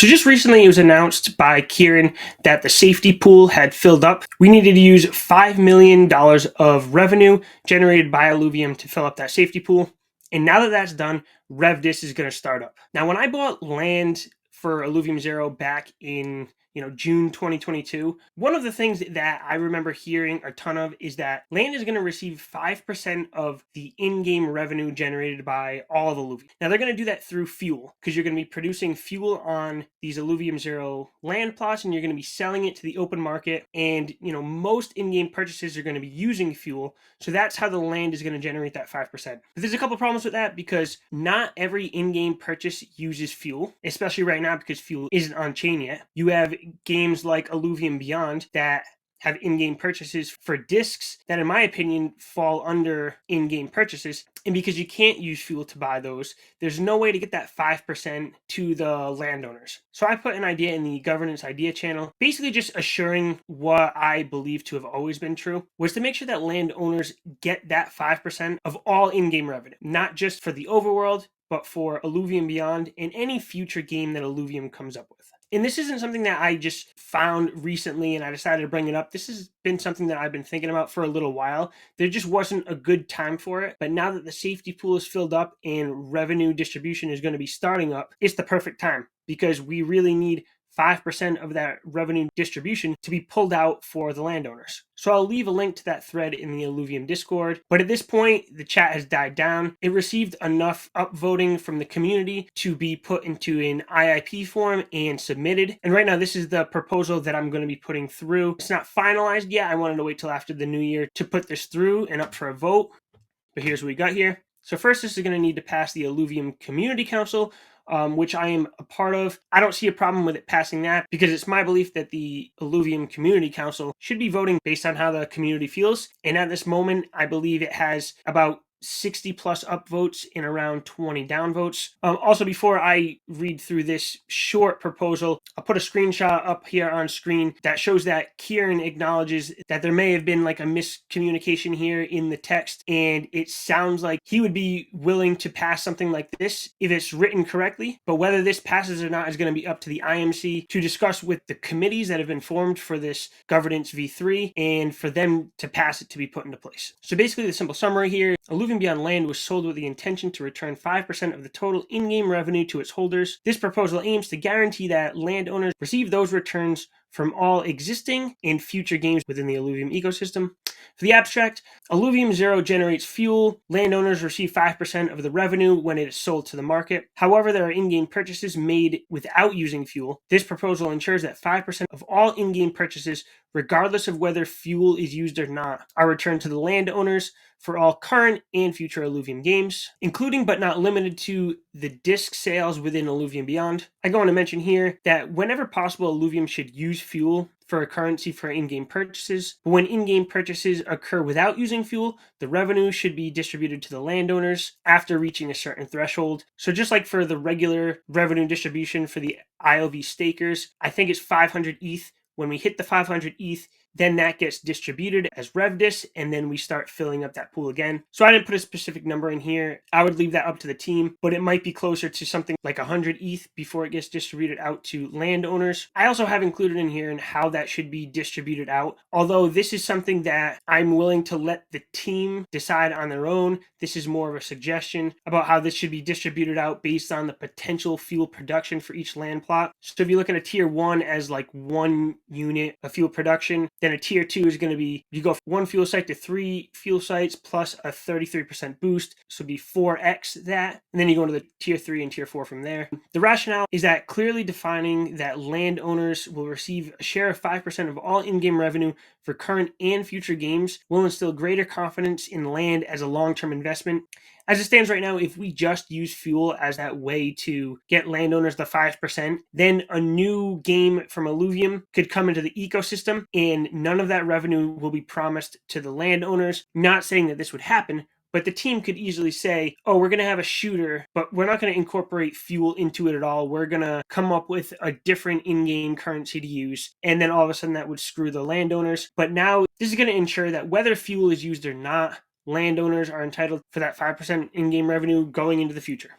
So just recently it was announced by Kieran that the safety pool had filled up. We needed to use $5 million of revenue generated by Illuvium to fill up that safety pool. And now that that's done, Revdis is going to start up. Now, when I bought land for Illuvium Zero back in June 2022, one of the things that I remember hearing a ton of is that land is going to receive 5% of the in-game revenue generated by all of Illuvium. Now they're going to do that through fuel, because you're going to be producing fuel on these Illuvium Zero land plots and you're going to be selling it to the open market, and most in-game purchases are going to be using fuel, so that's how the land is going to generate that 5%. But there's a couple problems with that, because not every in-game purchase uses fuel, especially right now because fuel isn't on chain yet. You have games like Illuvium Beyond that have in-game purchases for discs that, in my opinion, fall under in-game purchases. And because you can't use fuel to buy those, there's no way to get that 5% to the landowners. So I put an idea in the governance idea channel, basically just assuring what I believe to have always been true, was to make sure that landowners get that 5% of all in-game revenue, not just for the overworld, but for Illuvium Beyond and any future game that Illuvium comes up with. And this isn't something that I just found recently and I decided to bring it up. This has been something that I've been thinking about for a little while. There just wasn't a good time for it. But now that the safety pool is filled up and revenue distribution is going to be starting up, it's the perfect time, because we really need 5% of that revenue distribution to be pulled out for the landowners. So I'll leave a link to that thread in the Illuvium Discord. But at this point, the chat has died down. It received enough upvoting from the community to be put into an IIP form and submitted. And right now, this is the proposal that I'm going to be putting through. It's not finalized yet. I wanted to wait till after the new year to put this through and up for a vote. But here's what we got here. So first, this is going to need to pass the Illuvium Community Council, which I am a part of. I don't see a problem with it passing that, because it's my belief that the Illuvium Community Council should be voting based on how the community feels. And at this moment, I believe it has about 60 plus upvotes and around 20 downvotes. Also, before I read through this short proposal, I'll put a screenshot up here on screen that shows that Kieran acknowledges that there may have been like a miscommunication here in the text, and it sounds like he would be willing to pass something like this if it's written correctly. But whether this passes or not is going to be up to the IMC to discuss with the committees that have been formed for this governance v3, and for them to pass it to be put into place. So basically, the simple summary here: Illuvium Beyond land was sold with the intention to return 5% of the total in-game revenue to its holders. This proposal aims to guarantee that landowners receive those returns from all existing and future games within the Illuvium ecosystem. For the abstract, Illuvium Zero generates fuel. Landowners receive 5% of the revenue when it is sold to the market. However, there are in-game purchases made without using fuel. This proposal ensures that 5% of all in-game purchases, regardless of whether fuel is used or not, are returned to the landowners for all current and future Illuvium games, including but not limited to the disc sales within Illuvium Beyond. I go on to mention here that whenever possible, Illuvium should use fuel for a currency for in-game purchases. But when in-game purchases occur without using fuel, the revenue should be distributed to the landowners after reaching a certain threshold. So just like for the regular revenue distribution for the IOV stakers, I think it's 500 ETH. When we hit the 500 ETH, then that gets distributed as Revdis, and then we start filling up that pool again. So I didn't put a specific number in here. I would leave that up to the team, but it might be closer to something like 100 ETH before it gets distributed out to landowners. I also have included in here how that should be distributed out, although this is something that I'm willing to let the team decide on their own. This is more of a suggestion about how this should be distributed out based on the potential fuel production for each land plot. So if you look at a tier 1 as like 1 unit of fuel production, then a tier 2 is going to be, you go from 1 fuel site to 3 fuel sites plus a 33% boost. So it'd be 4x that. And then you go into the tier 3 and tier 4 from there. The rationale is that clearly defining that landowners will receive a share of 5% of all in-game revenue for current and future games will instill greater confidence in land as a long-term investment. As it stands right now, if we just use fuel as that way to get landowners the 5%, then a new game from Illuvium could come into the ecosystem and none of that revenue will be promised to the landowners. Not saying that this would happen, but the team could easily say, oh, we're going to have a shooter, but we're not going to incorporate fuel into it at all. We're going to come up with a different in-game currency to use. And then all of a sudden that would screw the landowners. But now this is going to ensure that whether fuel is used or not, landowners are entitled for that 5% in-game revenue going into the future.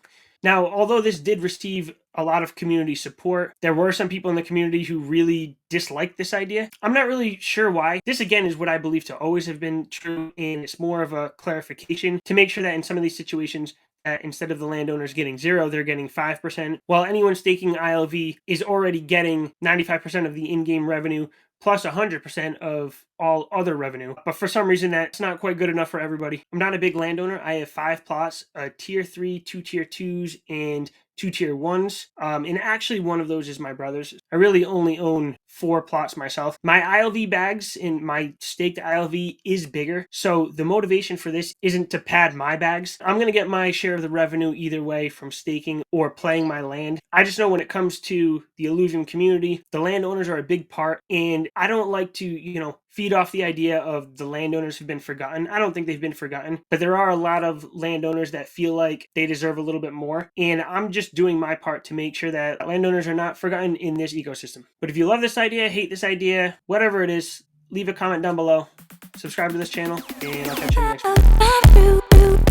Now, although this did receive a lot of community support. There were some people in the community who really disliked this idea. I'm not really sure why. This again is what I believe to always have been true, and it's more of a clarification to make sure that in some of these situations, instead of the landowners getting 0, they're getting 5%, while anyone staking ILV is already getting 95% of the in-game revenue plus 100% of all other revenue. But for some reason, that's not quite good enough for everybody. I'm not a big landowner. I have 5 plots, a tier 3, 2 tier 2s, and 2 tier 1s. And actually one of those is my brother's. I really only own 4 plots myself. My ILV bags in my staked ILV is bigger, so the motivation for this isn't to pad my bags. I'm going to get my share of the revenue either way from staking or playing my land. I just know when it comes to the Illuvium community, the landowners are a big part, and I don't like to, feed off the idea of the landowners who've been forgotten. I don't think they've been forgotten, but there are a lot of landowners that feel like they deserve a little bit more. And I'm just doing my part to make sure that landowners are not forgotten in this ecosystem. But if you love this idea, hate this idea, whatever it is, leave a comment down below. Subscribe to this channel, and I'll catch you in the next video.